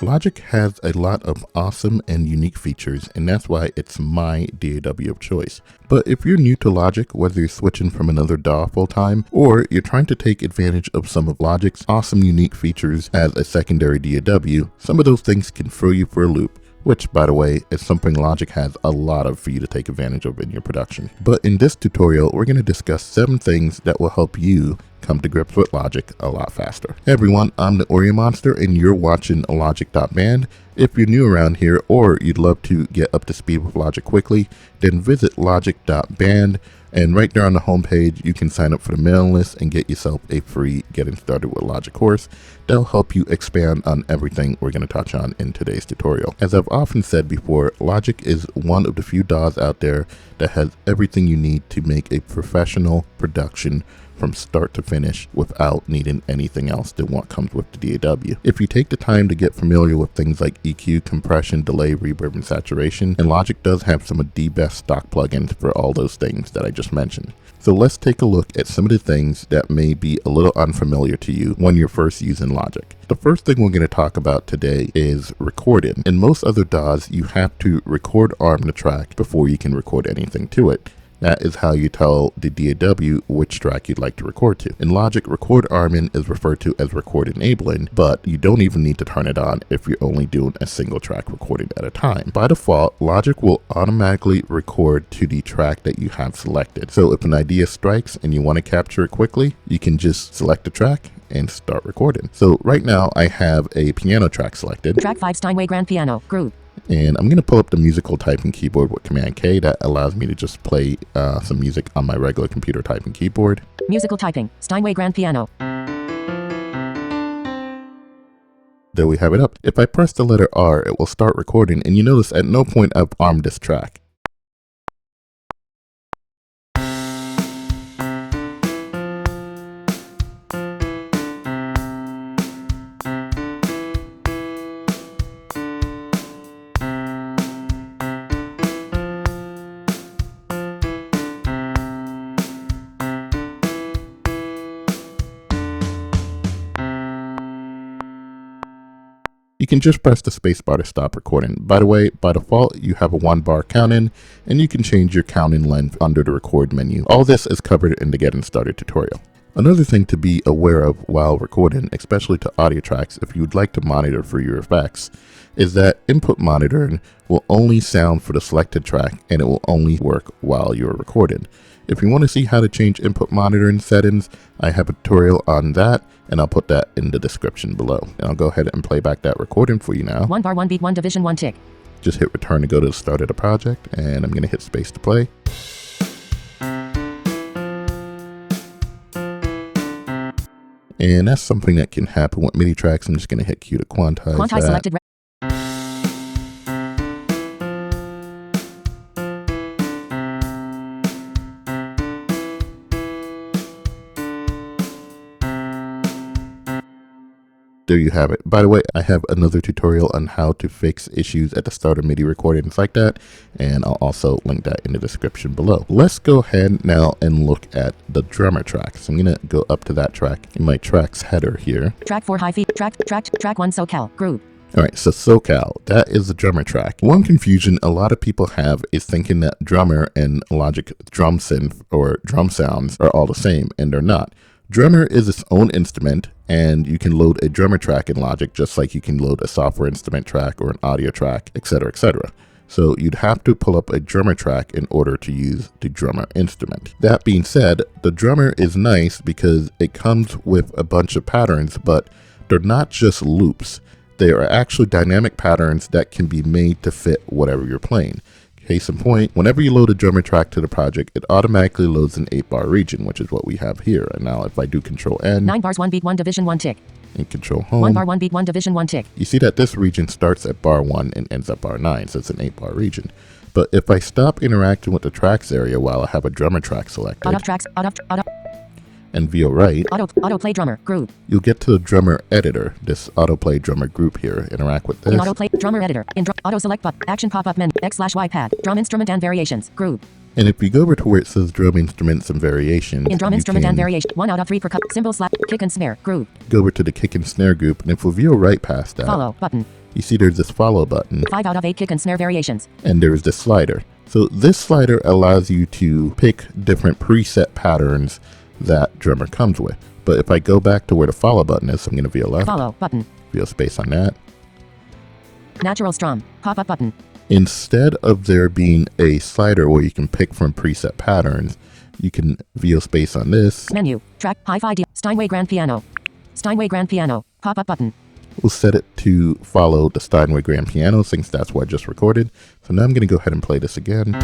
Logic has a lot of awesome and unique features, and that's why it's my DAW of choice. But if you're new to Logic, whether you're switching from another DAW full-time, or you're trying to take advantage of some of Logic's awesome unique features as a secondary DAW, some of those things can throw you for a loop. Which, by the way, is something Logic has a lot of for you to take advantage of in your production. But in this tutorial, we're going to discuss 7 things that will help you come to grips with Logic a lot faster. Hey everyone, I'm the Oreo Monster and you're watching Logic.band. If you're new around here or you'd love to get up to speed with Logic quickly, then visit Logic.band. And right there on the homepage, you can sign up for the mailing list and get yourself a free Getting Started with Logic course. That'll help you expand on everything we're going to touch on in today's tutorial. As I've often said before, Logic is one of the few DAWs out there that has everything you need to make a professional production from start to finish without needing anything else than what comes with the DAW. If you take the time to get familiar with things like EQ, compression, delay, reverb, and saturation, and Logic does have some of the best stock plugins for all those things that I just mentioned. So let's take a look at some of the things that may be a little unfamiliar to you when you're first using Logic. The first thing we're going to talk about today is recording. In most other DAWs, you have to record arm the track before you can record anything to it. That is how you tell the DAW which track you'd like to record to. In Logic, record arming is referred to as record enabling, but you don't even need to turn it on if you're only doing a single track recording at a time. By default, Logic will automatically record to the track that you have selected. So if an idea strikes and you want to capture it quickly, you can just select the track and start recording. So right now I have a piano track selected. Track 5 Steinway Grand Piano, Group. And I'm going to pull up the musical typing keyboard with Command K. That allows me to just play some music on my regular computer typing keyboard. Musical typing, Steinway Grand Piano. There we have it up. If I press the letter R, it will start recording, and you notice at no point I've armed this track. You can just press the spacebar to stop recording. By the way, by default, you have a 1-bar count-in, and you can change your count-in length under the record menu. All this is covered in the Getting Started tutorial. Another thing to be aware of while recording, especially to audio tracks if you would like to monitor for your effects, is that input monitoring will only sound for the selected track and it will only work while you're recording. If you want to see how to change input monitoring settings, I have a tutorial on that, and I'll put that in the description below. And I'll go ahead and play back that recording for you now. 1 bar, 1 beat, 1 division, 1 tick. Just hit return to go to the start of the project, and I'm going to hit space to play. And that's something that can happen with MIDI tracks. I'm just going to hit Q to quantize that. Selected. There you have it. By the way, I have another tutorial on how to fix issues at the start of MIDI recordings like that, and I'll also link that in the description below. Let's go ahead now and look at the drummer track. So I'm going to go up to that track in my tracks header here. Track 4 high feet, track 1 SoCal, Group. Alright, so SoCal, that is the drummer track. One confusion a lot of people have is thinking that drummer and Logic drum synth or drum sounds are all the same, and they're not. Drummer is its own instrument, and you can load a drummer track in Logic just like you can load a software instrument track or an audio track, etc., etc. So you'd have to pull up a drummer track in order to use the drummer instrument. That being said, the drummer is nice because it comes with a bunch of patterns, but they're not just loops. They are actually dynamic patterns that can be made to fit whatever you're playing. Case in point, whenever you load a drummer track to the project, it automatically loads an 8-bar region, which is what we have here. And now if I do Control N, 9 bars, 1 beat, 1 division, 1 tick. And Control Home, 1 bar, 1 beat, 1 division, 1 tick. You see that this region starts at bar 1 and ends at bar 9, so it's an 8-bar region. But if I stop interacting with the tracks area while I have a drummer track selected, Auto tracks, auto. and VO right, autoplay drummer, group. you'll get to the drummer editor, this autoplay drummer group here. Interact with this. In autoplay drummer editor, in auto select button, action pop-up menu, X/Y pad, drum instrument and variations, group. And if you go over to where it says drum instruments and variations, in drum instrument and variation, 1 out of 3 per cut, cymbal slap, kick and snare, groove. Go over to the kick and snare group, and if we VO right past that, follow button. you see there's this follow button. 5 out of 8 kick and snare variations. And there's this slider. So this slider allows you to pick different preset patterns that drummer comes with. But if I go back to where the follow button is, so I'm going to VO left. Follow button. VO space on that. Natural strum. Pop-up button. Instead of there being a slider where you can pick from preset patterns, you can VO space on this. Menu. Track. Hi-Fi. Steinway Grand Piano. Steinway Grand Piano. Pop-up button. We'll set it to follow the Steinway Grand Piano since that's what I just recorded. So now I'm going to go ahead and play this again.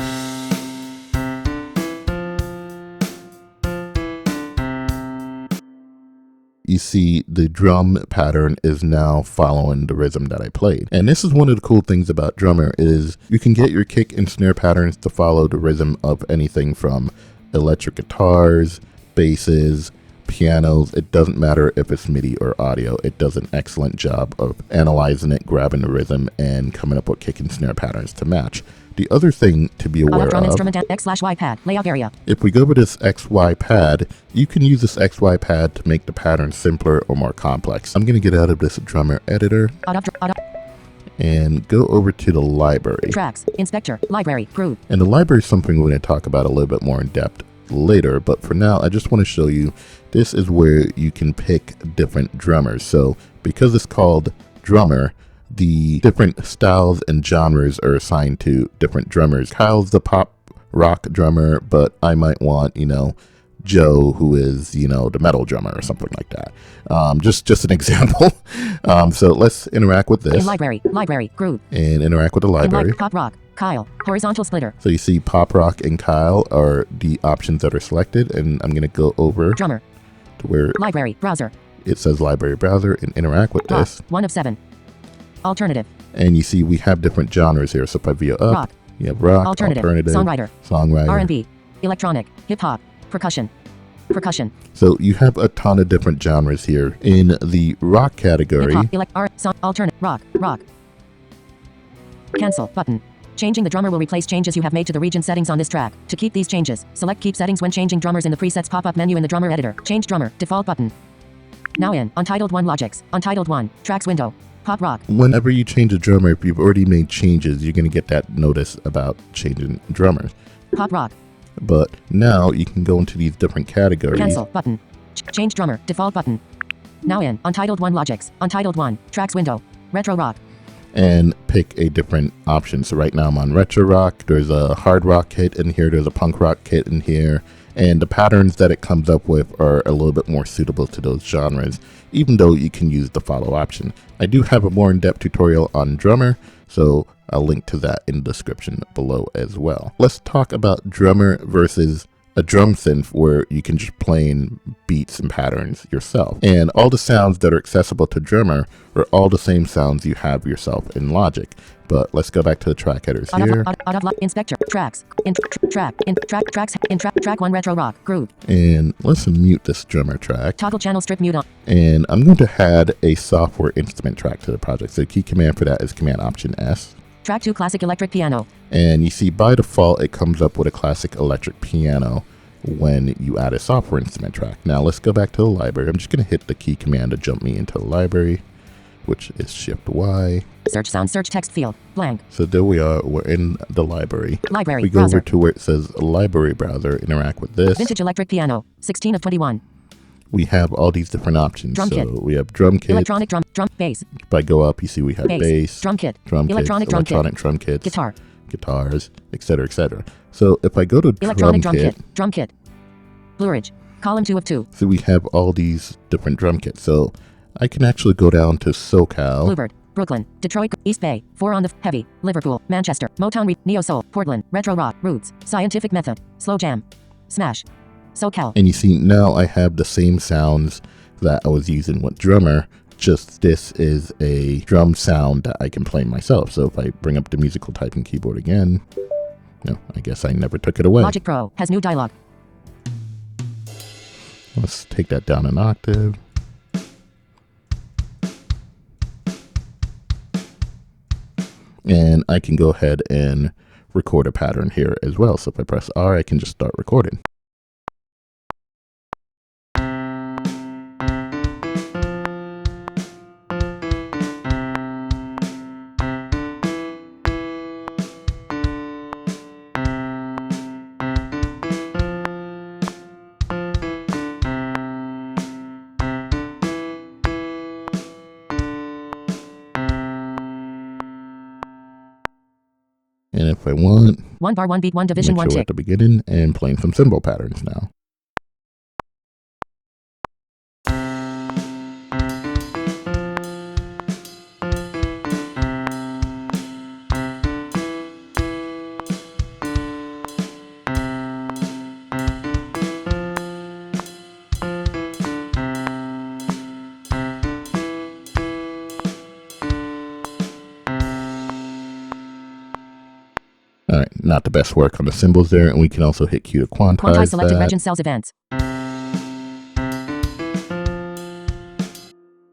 You see the drum pattern is now following the rhythm that I played. And this is one of the cool things about Drummer is you can get your kick and snare patterns to follow the rhythm of anything from electric guitars, basses, pianos. It doesn't matter if it's MIDI or audio. It does an excellent job of analyzing it, grabbing the rhythm, and coming up with kick and snare patterns to match. The other thing to be aware Drum of, instrument X/Y pad layout area. if we go over this XY pad, you can use this XY pad to make the pattern simpler or more complex. I'm going to get out of this drummer editor and go over to the library. Tracks, inspector, library, group. And the library is something we're going to talk about a little bit more in depth later, but for now I just want to show you this is where you can pick different drummers. So because it's called Drummer, the different styles and genres are assigned to different drummers. Kyle's the pop rock drummer, but I might want, Joe, who is, the metal drummer or something like that. Just an example. So let's interact with this. In library, group. And interact with the library. Pop rock, Kyle, horizontal splitter. So you see pop rock and Kyle are the options that are selected, and I'm going to go over Drummer to where library, browser. It says library browser and interact with this. 1 of 7. Alternative. And you see we have different genres here. So if I VO up, Rock. you have rock, Alternative. songwriter, R&B, electronic, hip hop, percussion. So you have a ton of different genres here. In the rock category, alternate, rock. Cancel button. Changing the drummer will replace changes you have made to the region settings on this track. To keep these changes, select Keep Settings when changing drummers in the presets pop-up menu in the drummer editor. Change drummer, default button. Now in Untitled 1 Logics, Untitled 1, Tracks window, Pop rock. Whenever you change a drummer, if you've already made changes, you're going to get that notice about changing drummers. Pop rock. But now you can go into these different categories. Cancel button. Change drummer, default button. Now in Untitled 1 Logics, Untitled 1, Tracks window, Retro rock. And pick a different option. So right now I'm on retro rock. There's a hard rock kit in here. There's a punk rock kit in here. And the patterns that it comes up with are a little bit more suitable to those genres, even though you can use the follow option. I do have a more in-depth tutorial on drummer, so I'll link to that in the description below as well. Let's talk about drummer versus a drum synth where you can just play in beats and patterns yourself. And all the sounds that are accessible to drummer are all the same sounds you have yourself in Logic. But let's go back to the track headers here. Inspector, tracks, track 1 retro rock, group. And let's mute this drummer track. Toggle channel strip mute on. And I'm going to add a software instrument track to the project. So the key command for that is Command Option S. Track 2 classic electric piano. And you see by default it comes up with a classic electric piano when you add a software instrument track. Now let's go back to the library. I'm just going to hit the key command to jump me into the library, which is Shift Y. Search sound, search text field, blank. So there we are, we're in the library. Library, we go browser. over to where it says library browser, interact with this. Vintage electric piano, 16 of 21. We have all these different options. Drum kit. We have drum kit. Electronic drum, bass. If I go up, you see we have bass, drum kit, electronic kit, drum kits, guitars, etc., etc. So if I go to electronic drum kit, Blue Ridge, column 2 of 2. So we have all these different drum kits. So I can actually go down to SoCal. Bluebird, Brooklyn, Detroit, East Bay, 4 on the Heavy, Liverpool, Manchester, Motown, Neo Soul, Portland, Retro Rock, Roots, Scientific Method, Slow Jam, Smash, SoCal. And you see now I have the same sounds that I was using with drummer, just this is a drum sound that I can play myself. So if I bring up the musical typing keyboard again, no, I guess I never took it away. Logic Pro has new dialogue. Let's take that down an octave. And I can go ahead and record a pattern here as well. So if I press R, I can just start recording. if I want, 1 bar 1 beat 1 division make 1 sure we're tick. at the beginning and playing some cymbal patterns now. All right, not the best work on the cymbals there, and we can also hit Q to quantize selected that. region cells events.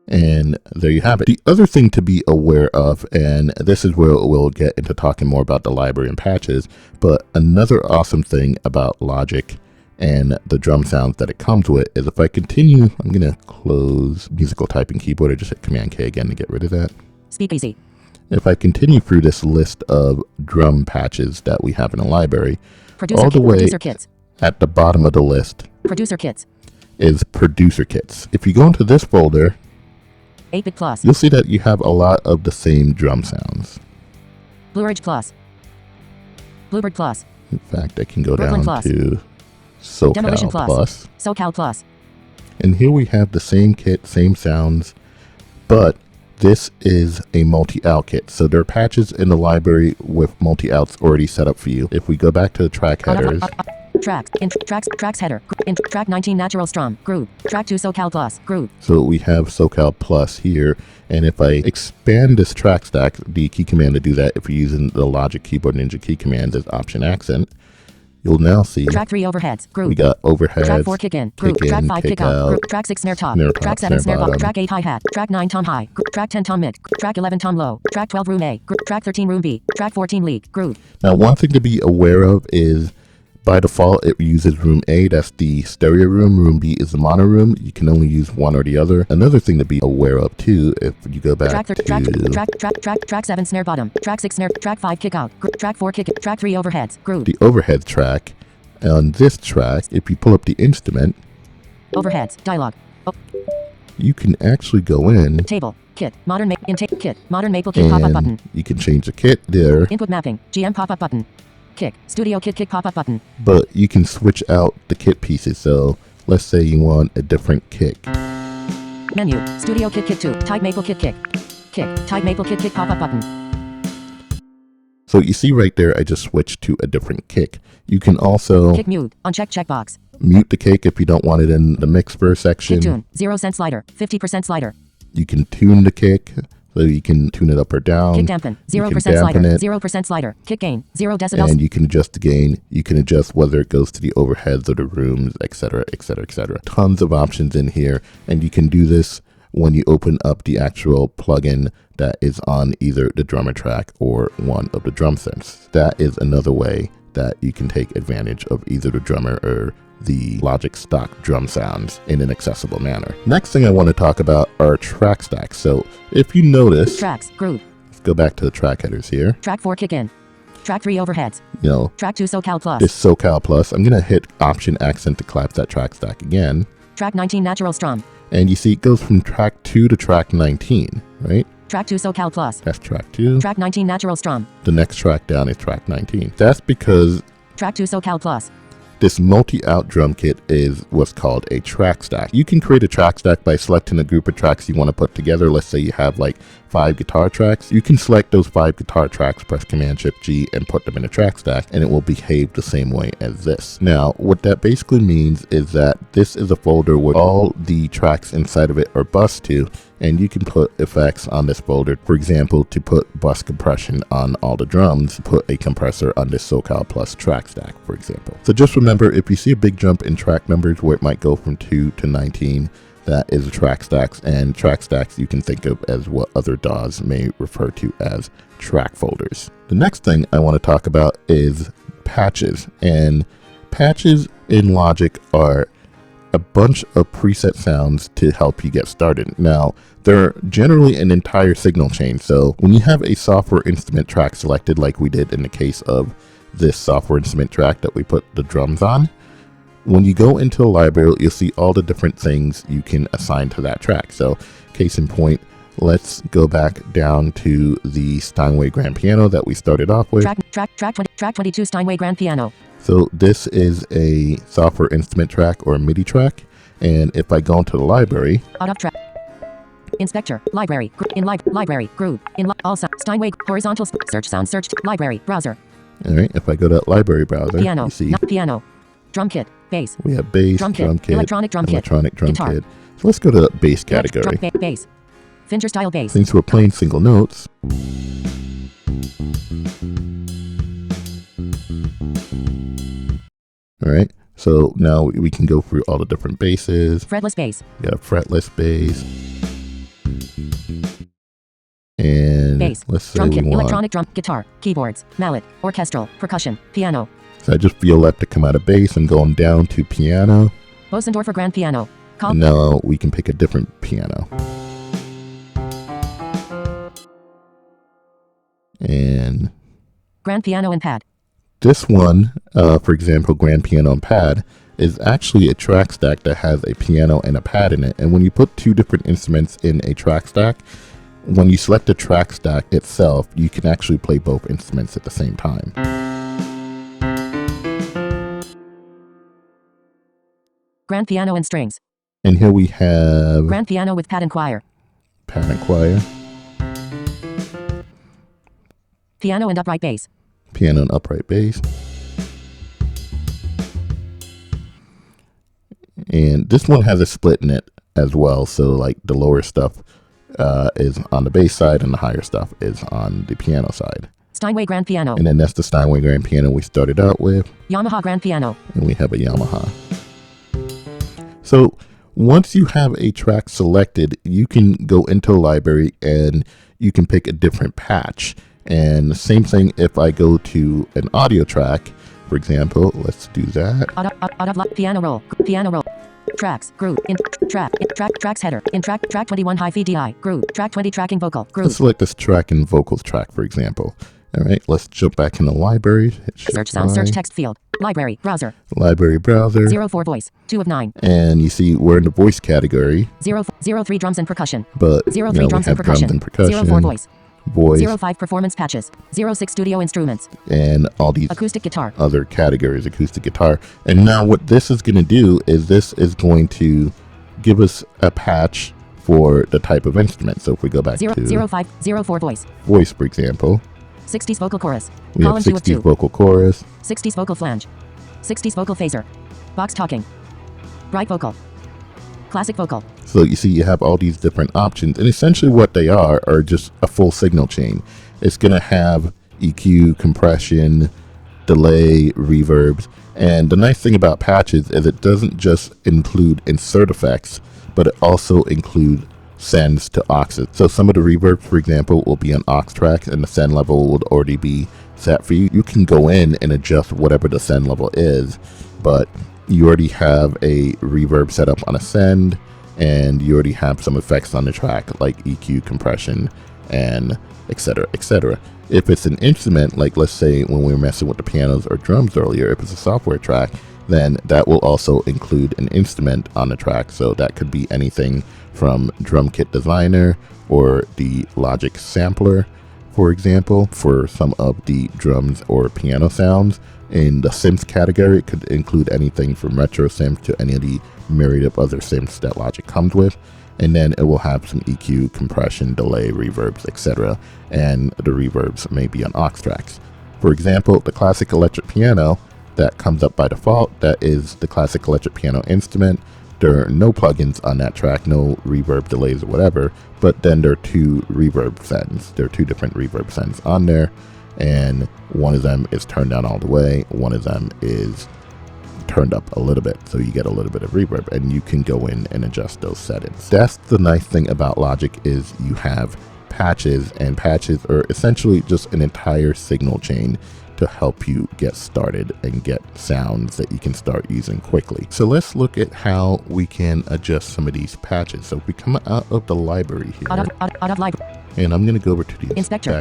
And there you have it. The other thing to be aware of, and this is where we'll get into talking more about the library and patches, but another awesome thing about Logic and the drum sounds that it comes with is if I continue, I'm going to close musical typing keyboard. I just hit Command K again to get rid of that. Speakeasy. If I continue through this list of drum patches that we have in the library, all the way kits. At the bottom of the list Producer kits. is producer kits. If you go into this folder, 8-bit plus. you'll see that you have a lot of the same drum sounds. Blue Ridge plus. Bluebird plus. In fact, I can go Brooklyn down plus. to SoCal Demolition plus. SoCal plus. And here we have the same kit, same sounds, but this is a multi-out kit. So there are patches in the library with multi-outs already set up for you. If we go back to the track headers, Tracks header. Track 19 natural strum. Groove. Track 2 SoCal plus. Groove. so we have SoCal plus here. And if I expand this track stack, the key command to do that, if you're using the Logic Keyboard Ninja key command is Option Accent, you'll now see Track 3 overheads. Groove. we got overheads, Track 4 kick in. Groove. Track 5 kick out. Groove. Track 6 snare top. Track 7 snare bottom. Track 8 hi-hat. Track 9 tom high. Track 10 tom mid. Track 11 tom low. Track 12 room A. Track 13 room B. Track 14 lead. Groove. Now, one thing to be aware of is by default, it uses room A, that's the stereo room. Room B is the mono room. You can only use one or the other. Another thing to be aware of too, if you go back track 7 snare bottom. Track 6 snare. Track 5 kick out. Track 4 kick. Track 3 overheads. Groove. The overhead track, on this track, if you pull up the instrument, overheads, dialogue. you can actually go in. Table, kit, modern intake kit, modern maple kit pop-up button. You can change the kit there. Input mapping, GM pop-up button. Kick, studio kit pop-up button. But you can switch out the kit pieces. So let's say you want a different kick. Menu, studio kit 2, type maple kit kick. Kick, type maple kit pop-up button. So you see right there, I just switched to a different kick. You can also kick mute, uncheck checkbox. Mute the kick if you don't want it in the mix for a section. Kick tune, 0% slider, 50% slider. You can tune the kick, so you can tune it up or down. Kick dampen, 0% slider, 0% slider. Kick gain, 0 decibels. And you can adjust the gain. You can adjust whether it goes to the overheads or the rooms, etc., etc., etc. Tons of options in here, and you can do this when you open up the actual plugin that is on either the drummer track or one of the drum synths. That is another way that you can take advantage of either the drummer or the Logic stock drum sounds in an accessible manner. Next thing I want to talk about are track stacks. So if you notice, tracks, groove. Let's go back to the track headers here. Track 4 kick in. Track 3 overheads. Track 2 SoCal plus. This SoCal plus. I'm gonna hit Option Accent to collapse that track stack again. Track 19 natural strum. And you see it goes from track 2 to track 19, right? Track 2 SoCal plus. That's track 2. Track 19 natural strum. The next track down is track 19. That's because track 2 SoCal plus. This multi-out drum kit is what's called a track stack. You can create a track stack by selecting a group of tracks you want to put together. Let's say you have like 5 guitar tracks. You can select those 5 guitar tracks, press Command-Shift-G, and put them in a track stack, and it will behave the same way as this. Now, what that basically means is that this is a folder where all the tracks inside of it are bused to, and you can put effects on this folder. For example, to put bus compression on all the drums, put a compressor on this SoCal Plus track stack, for example. So just remember, if you see a big jump in track numbers where it might go from 2 to 19, that is track stacks, and track stacks you can think of as what other DAWs may refer to as track folders. The next thing I want to talk about is patches, and patches in Logic are a bunch of preset sounds to help you get started. Now, they're generally an entire signal chain, so when you have a software instrument track selected, like we did in the case of this software instrument track that we put the drums on, when you go into a library, you'll see all the different things you can assign to that track. So, case in point, let's go back down to the Steinway grand piano that we started off with. Track 22 Steinway grand piano. So this is a software instrument track or MIDI track. And if I go into the library, Out of track. Inspector, library, library, groove, all sound, Steinway, horizontal, search sound, search, library, browser. All right, if I go to library browser, Piano, you see piano, drum kit, bass. We have bass, drum kit, electronic drum kit, guitar. So let's go to bass category. Bass, Fincher style bass. Since we're playing single notes, all right. So now we can go through all the different basses. Fretless bass. We got a fretless bass. And bass, let's say drum kit, we want electronic drum, guitar, keyboards, mallet, orchestral, percussion, piano. So I just feel left to come out of bass and going down to piano. Bosendorfer grand piano. And now we can pick a different piano. And grand piano and pad. This one, for example, grand piano and pad, is actually a track stack that has a piano and a pad in it. And when you put two different instruments in a track stack, when you select the track stack itself, you can actually play both instruments at the same time. Grand piano and strings. And here we have grand piano with pad and choir. Pad and choir. Piano and upright bass. Piano and upright bass. And this one has a split in it as well. So like the lower stuff is on the bass side and the higher stuff is on the piano side. Steinway grand piano. And then that's the Steinway grand piano we started out with. Yamaha grand piano. And we have a Yamaha. So once you have a track selected, you can go into a library and you can pick a different patch. And the same thing if I go to an audio track, for example, let's do that. Piano roll, tracks, groove, tracks header, track 21 high-fi DI, groove, track 20 tracking vocal, groove. Let's select this track and vocals track, for example. All right, let's jump back in the library. Search sound, search text field, library, browser. Library browser. 04 voice, 2 of 9. And you see we're in the voice category. 03 drums and percussion. But 03 drums and percussion. 04 voice. 05 performance patches. 06 studio instruments. And all these acoustic guitar. Other categories, acoustic guitar. And now what this is going to do is this is going to give us a patch for the type of instrument. So if we go back to 05, 04 voice. Voice, for example. 60s vocal chorus. We have 60s vocal chorus. 60s vocal flange. 60s vocal phaser. Box talking. Bright vocal. Classic vocal. So you see you have all these different options, and essentially what they are just a full signal chain. It's going to have EQ, compression, delay, reverbs. And the nice thing about patches is it doesn't just include insert effects, but it also includes sends to auxes. So some of the reverbs, for example, will be on aux tracks and the send level would already be set for you. You can go in and adjust whatever the send level is, but you already have a reverb set up on a send and you already have some effects on the track like EQ, compression, and etc, etc. If it's an instrument, like let's say when we were messing with the pianos or drums earlier, if it's a software track, then that will also include an instrument on the track. So that could be anything from Drum Kit Designer or the Logic Sampler, for example, for some of the drums or piano sounds. In the synths category, it could include anything from retro synths to any of the myriad of other synths that Logic comes with. And then it will have some EQ, compression, delay, reverbs, etc. And the reverbs may be on aux tracks. For example, the classic electric piano that comes up by default, that is the classic electric piano instrument. There are no plugins on that track, no reverb delays or whatever, but then there are two reverb sends. There are two different reverb sends on there, and one of them is turned down all the way, one of them is turned up a little bit, so you get a little bit of reverb, and you can go in and adjust those settings. That's the nice thing about Logic, is you have patches, and patches are essentially just an entire signal chain to help you get started and get sounds that you can start using quickly. So let's look at how we can adjust some of these patches. So if we come out of the library here, and I'm going to go over to the inspector,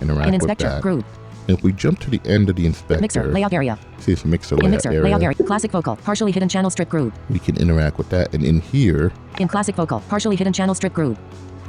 interact with that. And if we jump to the end of the inspector, mixer layout area. See this mixer layout area. Classic vocal, partially hidden channel strip groove. We can interact with that, and in here, in classic vocal, partially hidden channel strip groove.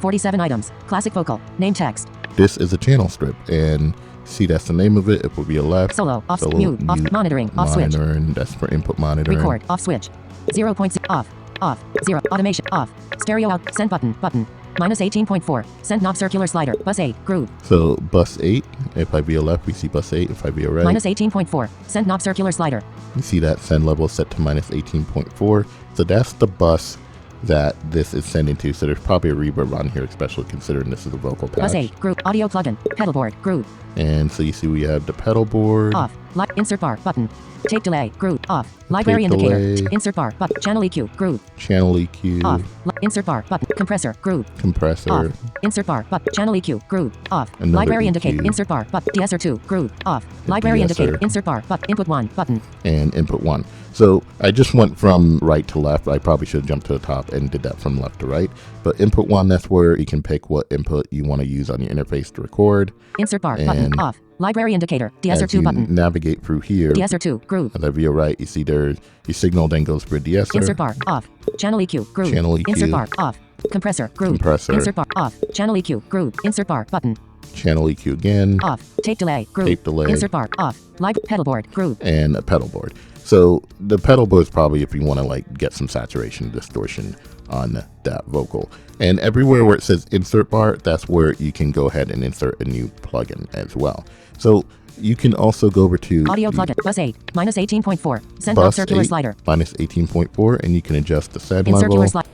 47 items. Classic vocal. Name text. This is a channel strip, and see that's the name of it. It will be a left. Solo. Off. Mute. Off. Monitoring. Off switch. Monitoring. That's for input monitoring. Record. Off switch. 0.0. Off. Off. 0. Automation. Off. Stereo out. Send button. Button. Minus 18.4. Send knob circular slider. Bus 8. Groove. So bus 8. If I be a left, we see bus 8. If I be a right. Minus 18.4. Send knob circular slider. You see that send level set to minus 18.4. So that's the bus that this is sending to. So there's probably a reverb on here, especially considering this is a vocal patch. Bus 8. Groove. Audio plugin. Pedal board. Groove. And so you see we have the pedal board. Off. Insert bar. Button. Tape delay. Groove. Off. Library indicator. Delay. Insert bar. Button. Channel EQ. Groove. Channel EQ. Off. Insert bar. Button. Compressor. Groove. Compressor. Off. Insert bar. Button. Channel EQ. Groove. Off. Another Library EQ. indicator. Insert bar. Button. DSR 2. Groove. Off. Library DSR. indicator. Insert bar. Button. Input 1. Button. And input 1. So I just went from right to left. I probably should have jumped to the top and did that from left to right. But input 1, that's where you can pick what input you want to use on your interface to record. Insert bar. Button. Off. Library indicator. DSR 2 button. Navigate through here. DSR 2. Groove. As I view right, you see there's your signal then goes for DSR. Insert bar. Off. Channel EQ. Groove. Channel EQ. Insert bar. Off. Compressor. Groove. Compressor. Insert bar. Off. Channel EQ. Groove. Insert bar. Button. Channel EQ again. Off. Tape delay. Groove. Tape delay. Insert bar. Off. Live pedal board. Groove. And a pedal board. So the pedal board is probably if you want to like get some saturation distortion on that vocal. And everywhere where it says insert bar, that's where you can go ahead and insert a new plugin as well. So you can also go over to audio plugin. Bus 8. Minus 18.4. Send knob circular slider. Minus 18.4, and you can adjust the send in level. Circular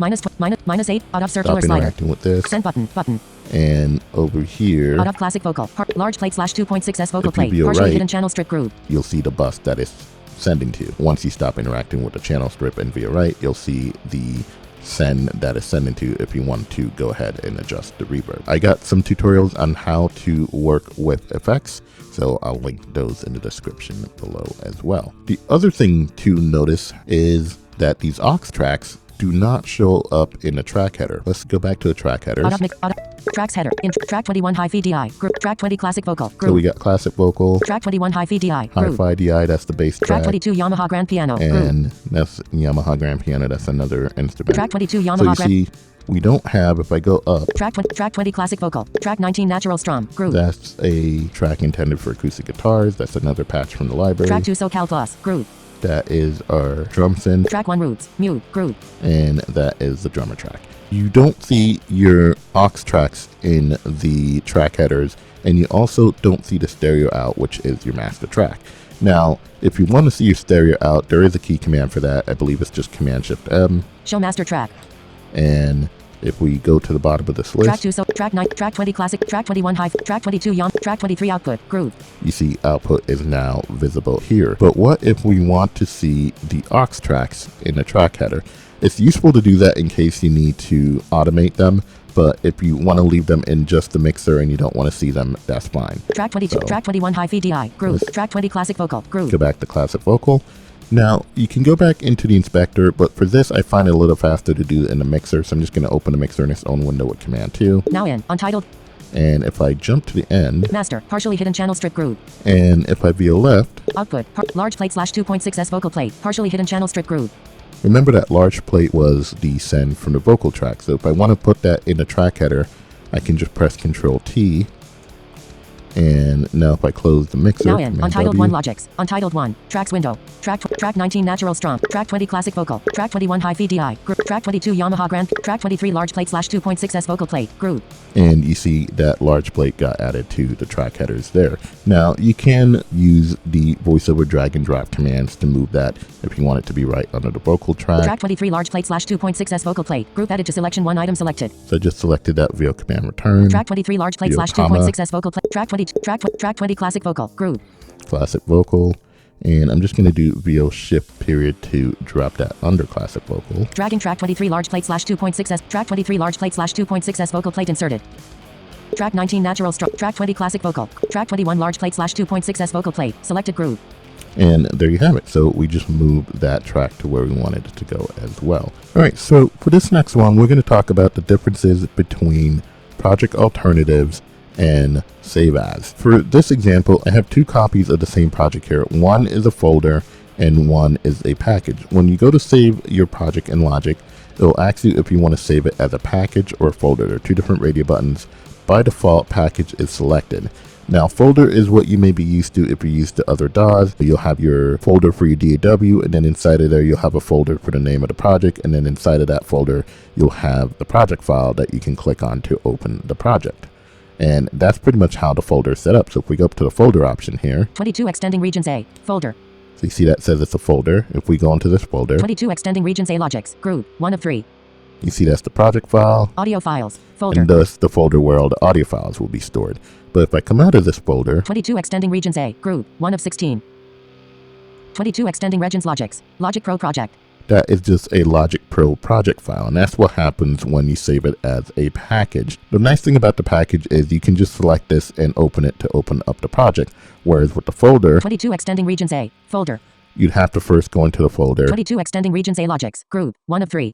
minus 8. Out of circular Stop slider. interacting with this. Send button. Button. And over here. Out of classic vocal. Large plate / 2.6S vocal If you plate. be Partially right, hidden channel strip groove. You'll see the bus that is sending to. Once you stop interacting with the channel strip and via right, you'll see the send that is sending to if you want to go ahead and adjust the reverb. I got some tutorials on how to work with effects, so I'll link those in the description below as well. The other thing to notice is that these aux tracks do not show up in the track header. Let's go back to the track headers. Tracks header. In track 21 hi-fi DI. Group. Track 20 classic vocal. Group. So we got classic vocal. Track 21 hi-fi DI. Hi-fi DI, that's the bass track. Track 22 Yamaha Grand Piano. And that's Yamaha Grand Piano, that's another instrument. Track 22 Yamaha so you see, we don't have, if I go up. Track 20 classic vocal. Track 19 natural strum. Groove. That's a track intended for acoustic guitars. That's another patch from the library. Track 2 SoCal Plus. Groove. That is our drum synth. Track 1 Roots. Mute. Groove. And that is the drummer track. You don't see your aux tracks in the track headers, and you also don't see the stereo out, which is your master track. Now, if you want to see your stereo out, there is a key command for that. I believe it's just Command-Shift-M. Show master track. And if we go to the bottom of this list, track 2, track 9, track 20 classic, track 21 high, track 22 track 23 output, groove. You see output is now visible here. But what if we want to see the aux tracks in the track header? It's useful to do that in case you need to automate them, but if you want to leave them in just the mixer and you don't want to see them, that's fine. Track 22, track 21 hi-fi DI, groove. Track 20 classic vocal, groove. Go back to classic vocal. Now, you can go back into the inspector, but for this, I find it a little faster to do in the mixer, so I'm just going to open the mixer in its own window with Command 2. Now in, Untitled. And if I jump to the end. Master, partially hidden channel strip groove. And if I view left. Output, large plate / 2.6S vocal plate, partially hidden channel strip groove. Remember that large plate was the send from the vocal track, so if I want to put that in the track header, I can just press Control T. And now if I close the mixer, now in, Untitled 1 Logics, Untitled 1, Tracks window, track 19 natural strum, track 20 classic vocal, track 21 hi-fi DI, track 22 Yamaha Grand, track 23 large plate / 2.6S vocal plate, groove. And you see that large plate got added to the track headers there. Now you can use the Voiceover drag and drop commands to move that if you want it to be right under the vocal track. Track 23 large plate / 2.6S vocal plate, group added to selection 1 item selected. So I just selected that via Command Return. Track 23 large plate / 2.6S vocal plate, track 20 classic vocal, groove. Classic vocal. And I'm just going to do VO shift period to drop that under classic vocal. Dragging track 23 large plate / 2.6S, track 23 large plate / 2.6S vocal plate inserted. Track 19 natural strum, track 20 classic vocal, track 21 large plate / 2.6S vocal plate, selected groove. And there you have it. So we just moved that track to where we wanted it to go as well. All right, so for this next one, we're going to talk about the differences between project alternatives and save as. For this example, I have 2 copies of the same project here. One is a folder and one is a package. When you go to save your project in Logic, It'll ask you if you want to save it as a package or a folder. There are two different radio buttons. By default, package is selected. Now, folder is what you may be used to if you're used to other DAWs. You'll have your folder for your DAW, and then inside of there, you'll have a folder for the name of the project, and then inside of that folder, you'll have the project file that you can click on to open the project. And that's pretty much how the folder is set up. So if we go up to the folder option here, 22 extending regions A, folder. So you see that says it's a folder. If we go into this folder, 22 extending regions A logics, group, 1 of 3. You see that's the project file. Audio files, folder. And thus the folder where all the audio files will be stored. But if I come out of this folder, 22 extending regions A, group, 1 of 16. 22 extending regions logics, Logic Pro project. That is just a Logic Pro project file, and that's what happens when you save it as a package. The nice thing about the package is you can just select this and open it to open up the project, whereas with the folder, 22 extending regions A, folder. You'd have to first go into the folder, 22 extending regions A logics, group, 1 of 3.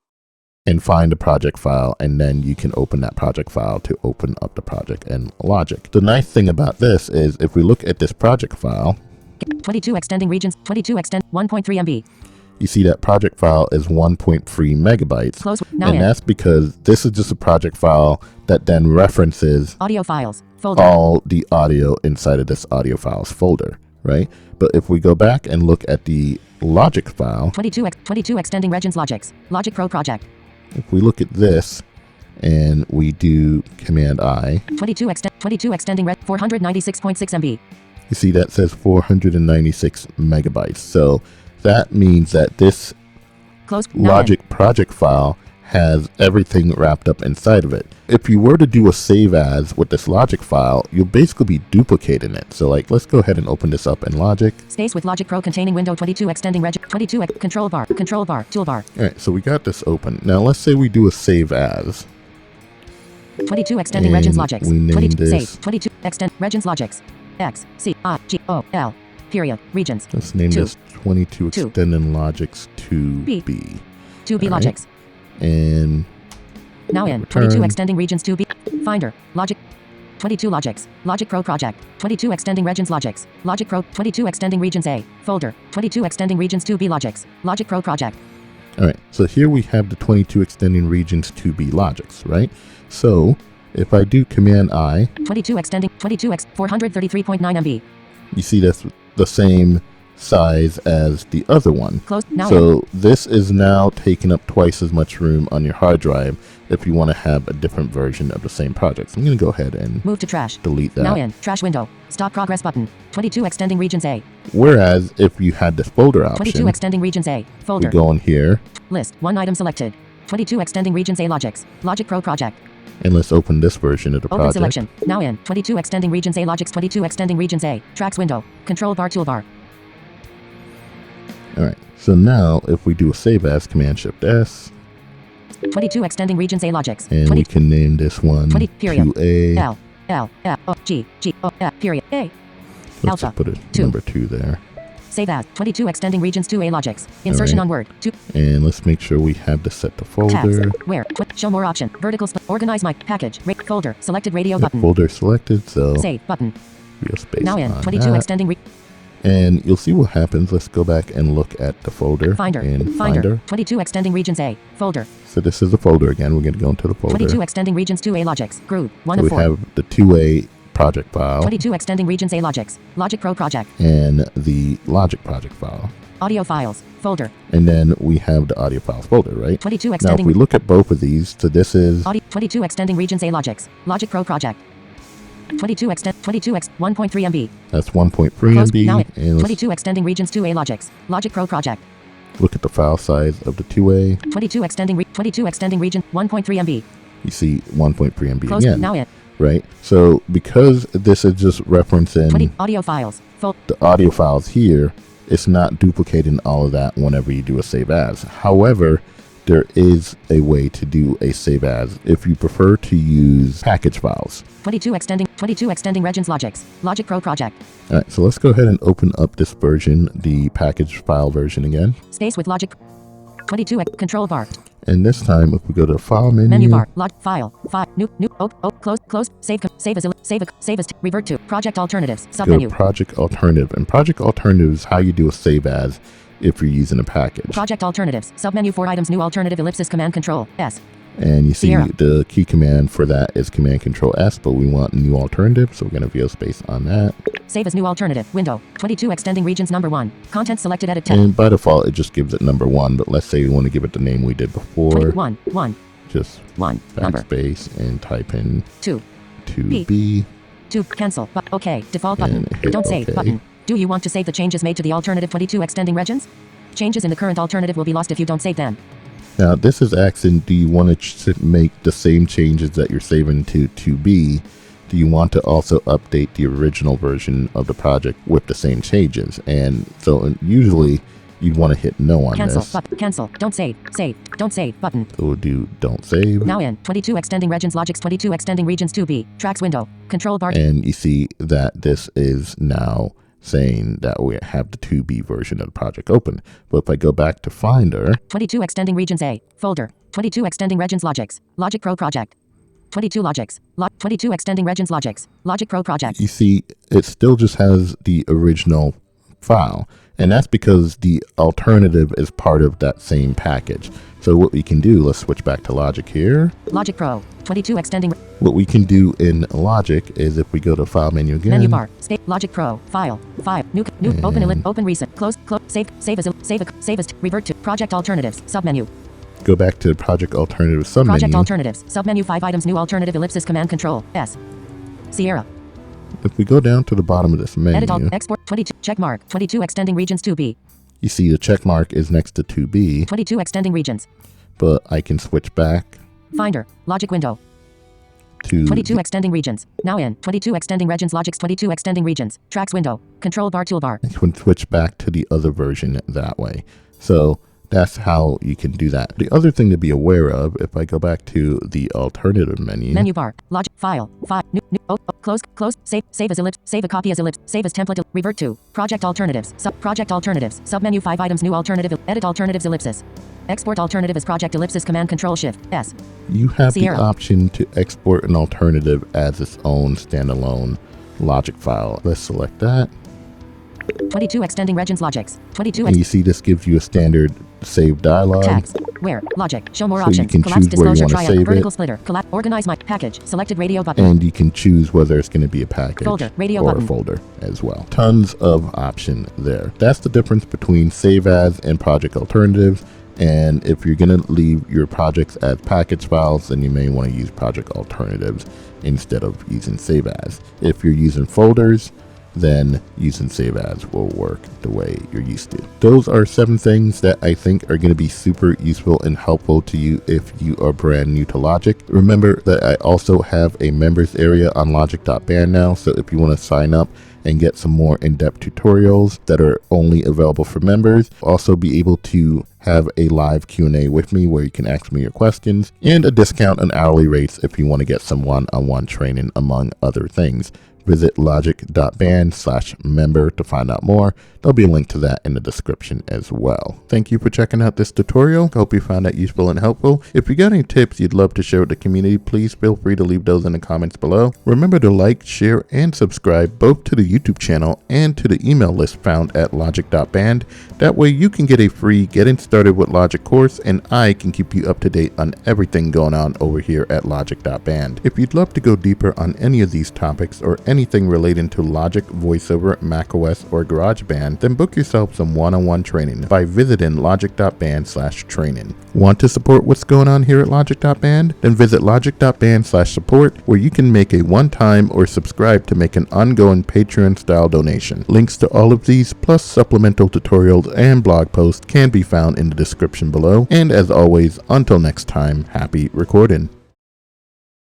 And find the project file, and then you can open that project file to open up the project in Logic. The nice thing about this is if we look at this project file, 22 extending regions, 22 extend 1.3 MB. You see that project file is 1.3 megabytes. Close. Now and that's because this is just a project file that then references audio files, folder. All the audio inside of this audio files folder, right? But if we go back and look at the Logic file, 22 extending regions logics, Logic Pro project. If we look at this and we do Command I, 22 extending 496.6 MB. You see that says 496 megabytes. So that means that this Logic project file has everything wrapped up inside of it. If you were to do a save as with this Logic file, you'll basically be duplicating it. So like, let's go ahead and open this up in Logic. Space with Logic Pro containing window 22 extending 22 control bar, toolbar. All right, so we got this open. Now let's say we do a save as. 22 extending regions logics. We name this. Save 22 extend regions logics. X C I G O L period regions. Let's name this 22 extending logics 2B. 2B logics. And now in 22 extending regions 2B finder logic 22 logics Logic Pro project 22 extending regions logics Logic Pro 22 extending regions A folder 22 extending regions 2B logics Logic Pro project. All right, so here we have the 22 extending regions 2B logics, right? So if I do Command I, 22 extending 22x 433.9 MB. You see that's the same size as the other one. Close. Now so this is now taking up twice as much room on your hard drive if you want to have a different version of the same project. So I'm going to go ahead and move to trash. Delete that. Now in trash window. Stop progress button. 22 extending regions A. Whereas if you had this folder option, 22 extending regions A folder. We go in here. List one item selected. 22 extending regions A logics. Logic Pro project. And let's open this version of the project. Open selection. Now in 22 extending regions A logics 22 extending regions A. Tracks window. Control bar toolbar. Alright, so now if we do a save as, Command Shift S. 22 extending regions A logics. And we can name this one 20 period 2A. L L F O G G O F period A. Let's just put a number 2 there. Save as 22 extending regions 2A logics. Insertion on Word. 2. And let's make sure we have this set to folder. Tabs. Where? Show more option. Vertical split. Organize my package. Folder. Selected radio button. Folder selected. So save button. Space now in 22 that. extending. And you'll see what happens. Let's go back and look at the folder. Finder. 22 extending regions A. Folder. So this is the folder again. We're going to go into the folder. 22 extending regions 2A logics. Group. 1 so of 4. We have the 2A project file. 22 extending regions A logics. Logic Pro project. And the Logic project file. Audio files. Folder. And then we have the audio files folder, right? 22 extending. Now if we look at both of these, so this is 22 extending regions A logics. Logic Pro project. 22 extend 22x 1.3 MB. That's 1.3 MB. Now and 22 extending regions 2A logics. Logic Pro project. Look at the file size of the 2A. 22 extending region 1.3 MB. You see 1.3 MB Close. again. Now right? So because this is just referencing audio files. The audio files here, it's not duplicating all of that whenever you do a save as. However, there is a way to do a save as if you prefer to use package files. 22 extending regions logics. Logic Pro project. All right, so let's go ahead and open up this version, the package file version again. Space with Logic. 22 control bar. And this time, if we go to file menu bar, file, new, close, save as, revert to project alternatives, submenu. Go to project alternative, and project alternative is how you do a save as if you're using a package. Project alternatives. Submenu 4 items. New alternative ellipsis command control S. And you see Sierra. the key command for that is command control S, but we want new alternative, so we're going to VO space on that. Save as new alternative. Window. 22 extending regions number 1. Content selected edit 10. And by default, it just gives it number 1, but let's say we want to give it the name we did before. 1. Just 1. Number. backspace and type in 2. 2B. 2. Cancel. OK. Default button. And hit Don't save OK. button. Do you want to save the changes made to the alternative 22 extending regions? Changes in the current alternative will be lost if you don't save them. Now, this is asking, do you want to make the same changes that you're saving to 2B? Do you want to also update the original version of the project with the same changes? And so usually you'd want to hit no on Cancel. this. Cancel. Don't save. Save. Don't save button. So we'll do don't save. Now in 22 extending regions logics 22 extending regions 2B. Tracks window. Control bar. And you see that this is now saying that we have the 2B version of the project open. But if I go back to Finder, 22 extending regions A, folder, 22 extending regions logics, Logic Pro project, 22 logics, 22 extending regions logics, Logic Pro project. you see it still just has the original file. And that's because the alternative is part of that same package. So what we can do, let's switch back to Logic here. Logic Pro, 22 extending. What we can do in Logic is if we go to File menu again. Menu bar, Logic Pro, File, new, open recent, close, save as, revert to, project alternatives, submenu. Go back to Project Alternative submenu. Project alternatives, submenu 5 items, new alternative ellipsis command control, S. Sierra. If we go down to the bottom of this menu, Edit alt, export, 22, check mark, 22 extending regions 2B. you see the check mark is next to 2B, 22 extending regions. but I can switch back Finder, Logic window. to 22 extending regions. Now in 22 extending regions logics 22 extending regions. Tracks window. Control bar toolbar. I can switch back to the other version that way. So that's how you can do that. The other thing to be aware of, if I go back to the alternative menu, Menu bar. Logic. File. Close. Save as ellipse. Save a copy as ellipse. Save as template. Revert to. Project alternatives. Project alternatives. Submenu 5 items. New alternative. Edit alternatives ellipsis. Export alternative as project ellipsis command control shift S. you have Sierra. the option to export an alternative as its own standalone Logic file. Let's select that. 22 extending regions logics. 22 And you see this gives you a standard save dialog. tags. Where? Logic. Show more So options. you can Collapse choose where you disclosure want to triad. save Vertical it. splitter. Organize my package. Selected radio button. And you can choose whether it's going to be a package Folder, radio or button. a folder as well. Tons of option there. That's the difference between save as and project alternatives. And if you're going to leave your projects as package files, then you may want to use project alternatives instead of using save as. If you're using folders, then using save as will work the way you're used to. Those are 7 things that I think are going to be super useful and helpful to you if you are brand new to Logic. Remember that I also have a members area on logic.band now, so if you want to sign up and get some more in-depth tutorials that are only available for members, also be able to have a live Q&A with me where you can ask me your questions, and a discount on hourly rates if you want to get some one-on-one training, among other things. Visit logic.band/member to find out more. There'll be a link to that in the description as well. Thank you for checking out this tutorial. Hope you found that useful and helpful. If you got any tips you'd love to share with the community, please feel free to leave those in the comments below. Remember to like, share, and subscribe both to the YouTube channel and to the email list found at logic.band. That way you can get a free Getting Started with Logic course, and I can keep you up to date on everything going on over here at logic.band. If you'd love to go deeper on any of these topics or anything relating to Logic, VoiceOver, macOS, or GarageBand, then book yourself some one-on-one training by visiting logic.band/training. Want to support what's going on here at logic.band? Then visit logic.band/support, where you can make a one-time or subscribe to make an ongoing Patreon-style donation. Links to all of these, plus supplemental tutorials and blog posts, can be found in the description below. And as always, until next time, happy recording.